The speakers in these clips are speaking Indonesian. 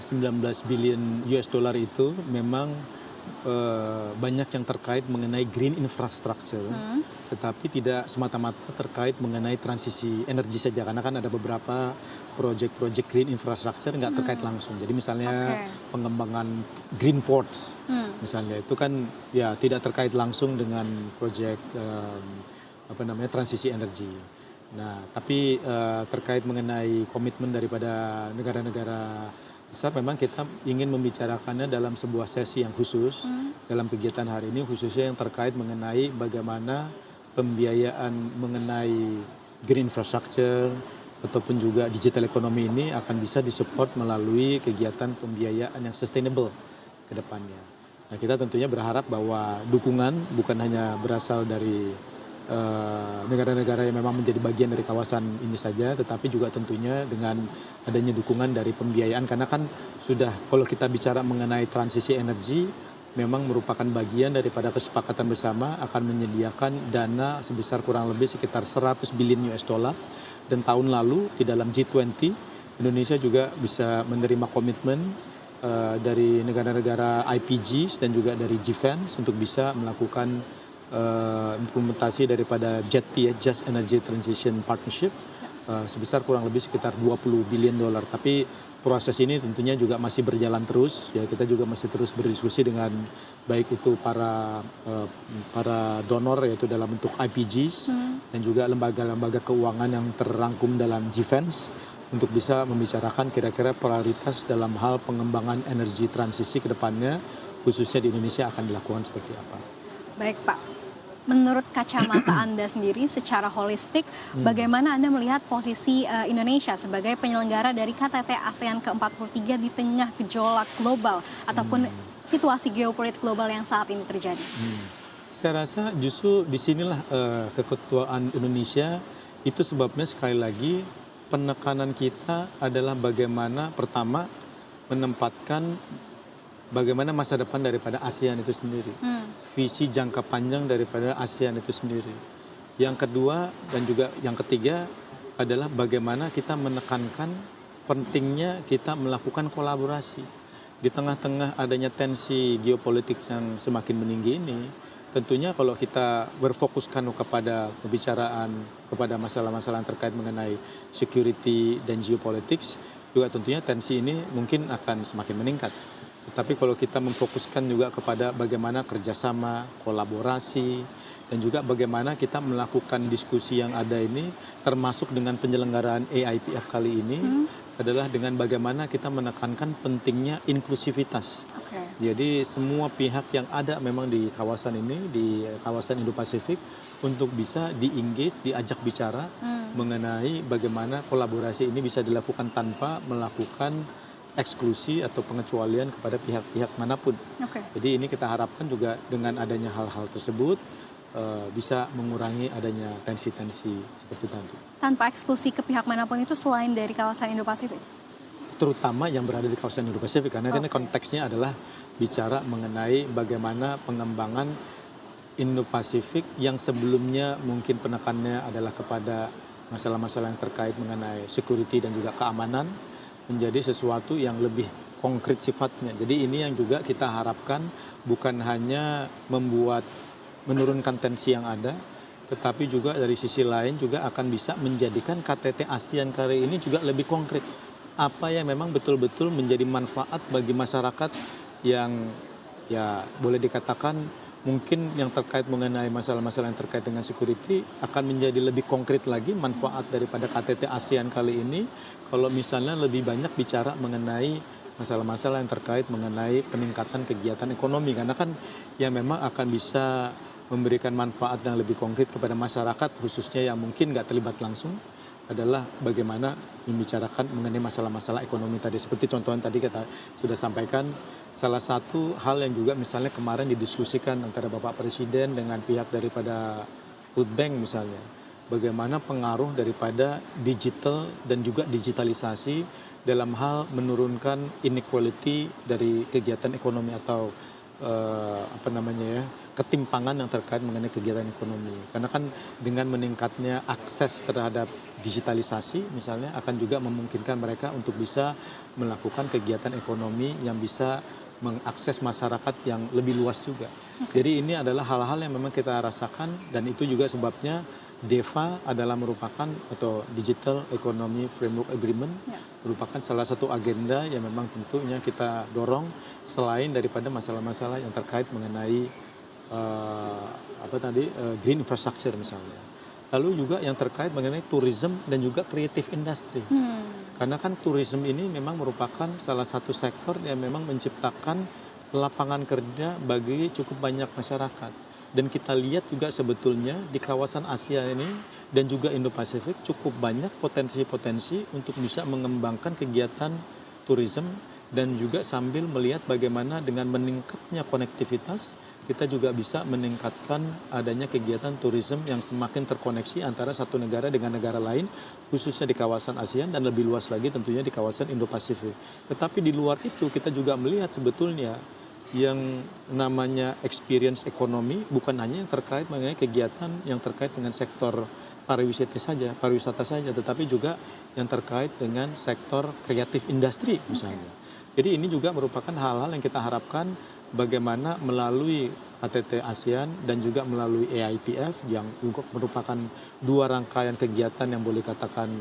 19 billion US dollar itu memang banyak yang terkait mengenai green infrastructure, tetapi tidak semata-mata terkait mengenai transisi energi saja, karena kan ada beberapa proyek-proyek green infrastructure nggak terkait langsung. Jadi misalnya Oke. pengembangan green ports, misalnya itu kan ya tidak terkait langsung dengan proyek transisi energi. Nah, tapi terkait mengenai komitmen daripada negara-negara besar, memang kita ingin membicarakannya dalam sebuah sesi yang khusus dalam kegiatan hari ini, khususnya yang terkait mengenai bagaimana pembiayaan mengenai green infrastructure ataupun juga digital economy ini akan bisa disupport melalui kegiatan pembiayaan yang sustainable ke depannya. Nah, kita tentunya berharap bahwa dukungan bukan hanya berasal dari negara-negara yang memang menjadi bagian dari kawasan ini saja, tetapi juga tentunya dengan adanya dukungan dari pembiayaan, karena kan sudah, kalau kita bicara mengenai transisi energi, memang merupakan bagian daripada kesepakatan bersama akan menyediakan dana sebesar kurang lebih sekitar 100 billion US dollar, dan tahun lalu di dalam G20 Indonesia juga bisa menerima komitmen dari negara-negara IPGs dan juga dari GFANZ untuk bisa melakukan implementasi daripada JETP, Just Energy Transition Partnership, sebesar kurang lebih sekitar 20 billion dollar. Tapi proses ini tentunya juga masih berjalan terus, ya, kita juga masih terus berdiskusi dengan baik itu para donor, yaitu dalam bentuk IPGs dan juga lembaga-lembaga keuangan yang terrangkum dalam GFANZ, untuk bisa membicarakan kira-kira prioritas dalam hal pengembangan energi transisi ke depannya, khususnya di Indonesia akan dilakukan seperti apa. Baik Pak, menurut kacamata Anda sendiri secara holistik, bagaimana Anda melihat posisi Indonesia sebagai penyelenggara dari KTT ASEAN ke-43 di tengah gejolak global ataupun situasi geopolitik global yang saat ini terjadi? Saya rasa justru disinilah keketuaan Indonesia itu sebabnya, sekali lagi, penekanan kita adalah bagaimana pertama menempatkan bagaimana masa depan daripada ASEAN itu sendiri, visi jangka panjang daripada ASEAN itu sendiri. Yang kedua dan juga yang ketiga adalah bagaimana kita menekankan pentingnya kita melakukan kolaborasi. Di tengah-tengah adanya tensi geopolitik yang semakin meninggi ini, tentunya kalau kita berfokuskan kepada pembicaraan kepada masalah-masalah yang terkait mengenai security dan geopolitics, juga tentunya tensi ini mungkin akan semakin meningkat. Tetapi kalau kita memfokuskan juga kepada bagaimana kerjasama, kolaborasi, dan juga bagaimana kita melakukan diskusi yang ada ini, termasuk dengan penyelenggaraan AIPF kali ini, adalah dengan bagaimana kita menekankan pentingnya inklusivitas. Jadi semua pihak yang ada memang di kawasan ini, di kawasan Indo-Pasifik, untuk bisa di-engage, diajak bicara mengenai bagaimana kolaborasi ini bisa dilakukan tanpa melakukan eksklusi atau pengecualian kepada pihak-pihak manapun. Jadi ini kita harapkan juga dengan adanya hal-hal tersebut bisa mengurangi adanya tensi-tensi seperti tadi. Tanpa eksklusi ke pihak manapun itu selain dari kawasan Indo-Pasifik? Terutama yang berada di kawasan Indo-Pasifik, karena ini konteksnya adalah bicara mengenai bagaimana pengembangan Indo-Pasifik yang sebelumnya mungkin penekannya adalah kepada masalah-masalah yang terkait mengenai security dan juga keamanan, menjadi sesuatu yang lebih konkret sifatnya. Jadi ini yang juga kita harapkan, bukan hanya menurunkan tensi yang ada, tetapi juga dari sisi lain juga akan bisa menjadikan KTT ASEAN kali ini juga lebih konkret. Apa yang memang betul-betul menjadi manfaat bagi masyarakat yang, ya, boleh dikatakan mungkin yang terkait mengenai masalah-masalah yang terkait dengan security akan menjadi lebih konkret lagi manfaat daripada KTT ASEAN kali ini, kalau misalnya lebih banyak bicara mengenai masalah-masalah yang terkait mengenai peningkatan kegiatan ekonomi, karena kan yang memang akan bisa memberikan manfaat yang lebih konkret kepada masyarakat, khususnya yang mungkin nggak terlibat langsung, adalah bagaimana membicarakan mengenai masalah-masalah ekonomi tadi. Seperti contoh yang tadi kita sudah sampaikan, salah satu hal yang juga misalnya kemarin didiskusikan antara Bapak Presiden dengan pihak daripada World Bank misalnya, bagaimana pengaruh daripada digital dan juga digitalisasi dalam hal menurunkan inequality dari kegiatan ekonomi atau apa namanya ya, ketimpangan yang terkait mengenai kegiatan ekonomi. Karena kan dengan meningkatnya akses terhadap digitalisasi misalnya akan juga memungkinkan mereka untuk bisa melakukan kegiatan ekonomi yang bisa mengakses masyarakat yang lebih luas juga. Jadi ini adalah hal-hal yang memang kita rasakan dan itu juga sebabnya DEFA adalah merupakan atau Digital Economy Framework Agreement merupakan salah satu agenda yang memang tentunya kita dorong selain daripada masalah-masalah yang terkait mengenai green infrastructure misalnya. Lalu juga yang terkait mengenai tourism dan juga creative industry. Karena kan tourism ini memang merupakan salah satu sektor yang memang menciptakan lapangan kerja bagi cukup banyak masyarakat. Dan kita lihat juga sebetulnya di kawasan Asia ini dan juga Indo-Pasifik cukup banyak potensi-potensi untuk bisa mengembangkan kegiatan tourism dan juga sambil melihat bagaimana dengan meningkatnya konektivitas kita juga bisa meningkatkan adanya kegiatan tourism yang semakin terkoneksi antara satu negara dengan negara lain khususnya di kawasan ASEAN dan lebih luas lagi tentunya di kawasan Indo-Pasifik. Tetapi di luar itu kita juga melihat sebetulnya yang namanya experience ekonomi bukan hanya yang terkait mengenai kegiatan yang terkait dengan sektor pariwisata saja, tetapi juga yang terkait dengan sektor kreatif industri misalnya. Jadi ini juga merupakan hal-hal yang kita harapkan bagaimana melalui KTT ASEAN dan juga melalui AIPF yang juga merupakan dua rangkaian kegiatan yang boleh katakan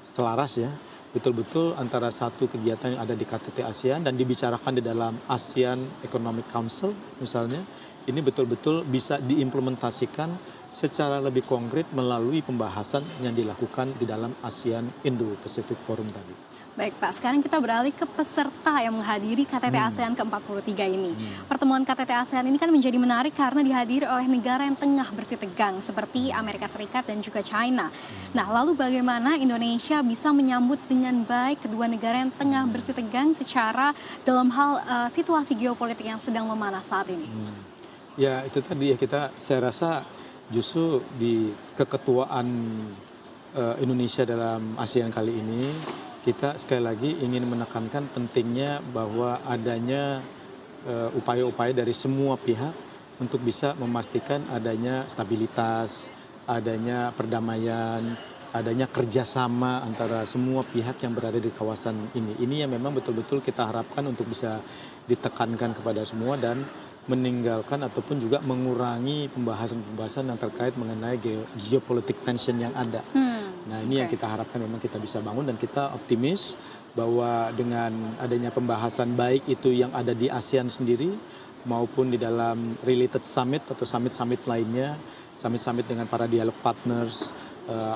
selaras ya, betul-betul antara satu kegiatan yang ada di KTT ASEAN dan dibicarakan di dalam ASEAN Economic Council misalnya, ini betul-betul bisa diimplementasikan secara lebih konkret melalui pembahasan yang dilakukan di dalam ASEAN Indo-Pacific Forum tadi. Baik Pak, sekarang kita beralih ke peserta yang menghadiri KTT ASEAN ke-43 ini. Pertemuan KTT ASEAN ini kan menjadi menarik karena dihadiri oleh negara yang tengah bersitegang seperti Amerika Serikat dan juga China. Nah, lalu bagaimana Indonesia bisa menyambut dengan baik kedua negara yang tengah bersitegang secara dalam hal situasi geopolitik yang sedang memanas saat ini? Ya, itu tadi ya saya rasa justru di keketuaan Indonesia dalam ASEAN kali ini kita sekali lagi ingin menekankan pentingnya bahwa adanya upaya-upaya dari semua pihak untuk bisa memastikan adanya stabilitas, adanya perdamaian, adanya kerjasama antara semua pihak yang berada di kawasan ini. Ini yang memang betul-betul kita harapkan untuk bisa ditekankan kepada semua dan meninggalkan ataupun juga mengurangi pembahasan-pembahasan yang terkait mengenai geopolitik tension yang ada. Nah ini yang kita harapkan memang kita bisa bangun dan kita optimis bahwa dengan adanya pembahasan baik itu yang ada di ASEAN sendiri maupun di dalam related summit atau summit-summit lainnya, summit-summit dengan para dialog partners,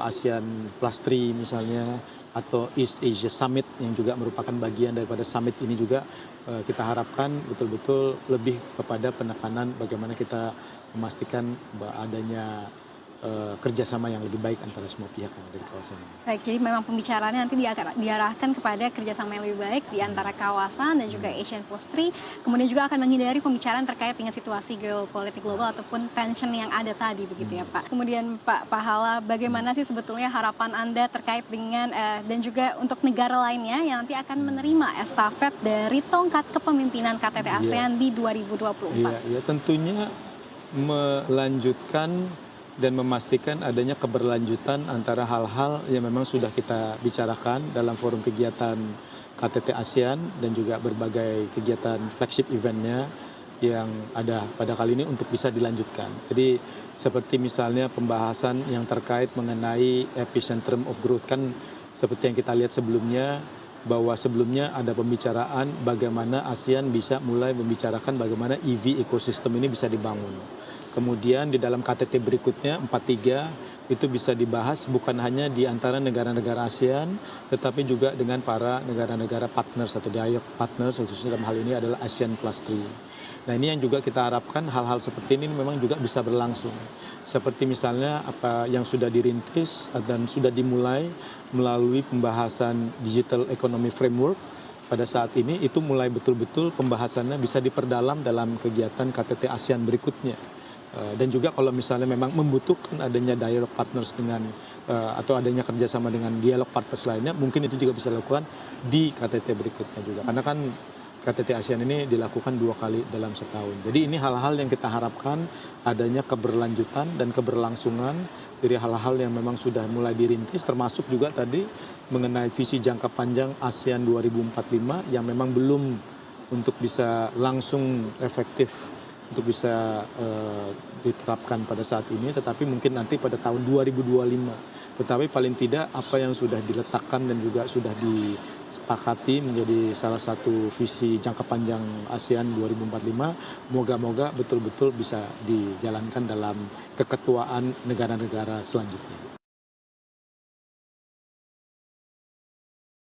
ASEAN Plus 3 misalnya, atau East Asia Summit yang juga merupakan bagian daripada summit ini juga kita harapkan betul-betul lebih kepada penekanan bagaimana kita memastikan bahwa adanya kerjasama yang lebih baik antara semua pihak yang ada di kawasan ini. Baik, jadi memang pembicaraannya nanti diarahkan kepada kerjasama yang lebih baik di antara kawasan dan juga Asian Plus 3. Kemudian juga akan menghindari pembicaraan terkait dengan situasi geopolitik global ataupun tension yang ada tadi, begitu ya Pak. Kemudian Pak Pahala, bagaimana sih sebetulnya harapan Anda terkait dengan dan juga untuk negara lainnya yang nanti akan menerima estafet dari tongkat kepemimpinan KTT ASEAN di 2024? Iya, tentunya melanjutkan dan memastikan adanya keberlanjutan antara hal-hal yang memang sudah kita bicarakan dalam forum kegiatan KTT ASEAN dan juga berbagai kegiatan flagship eventnya yang ada pada kali ini untuk bisa dilanjutkan. Jadi seperti misalnya pembahasan yang terkait mengenai epicentrum of growth kan seperti yang kita lihat sebelumnya bahwa sebelumnya ada pembicaraan bagaimana ASEAN bisa mulai membicarakan bagaimana EV ecosystem ini bisa dibangun. Kemudian di dalam KTT berikutnya 43 itu bisa dibahas bukan hanya di antara negara-negara ASEAN tetapi juga dengan para negara-negara partners atau dialog partners khususnya dalam hal ini adalah ASEAN Plus 3. Nah ini yang juga kita harapkan hal-hal seperti ini memang juga bisa berlangsung. Seperti misalnya apa yang sudah dirintis dan sudah dimulai melalui pembahasan Digital Economy Framework pada saat ini itu mulai betul-betul pembahasannya bisa diperdalam dalam kegiatan KTT ASEAN berikutnya. Dan juga kalau misalnya memang membutuhkan adanya dialog partners dengan atau adanya kerjasama dengan dialog partners lainnya, mungkin itu juga bisa dilakukan di KTT berikutnya juga. Karena kan KTT ASEAN ini dilakukan 2 kali dalam setahun. Jadi ini hal-hal yang kita harapkan adanya keberlanjutan dan keberlangsungan dari hal-hal yang memang sudah mulai dirintis, termasuk juga tadi mengenai visi jangka panjang ASEAN 2045 yang memang belum untuk bisa langsung efektif untuk bisa diterapkan pada saat ini, tetapi mungkin nanti pada tahun 2025. Tetapi paling tidak apa yang sudah diletakkan dan juga sudah disepakati menjadi salah satu visi jangka panjang ASEAN 2045, moga-moga betul-betul bisa dijalankan dalam keketuaan negara-negara selanjutnya.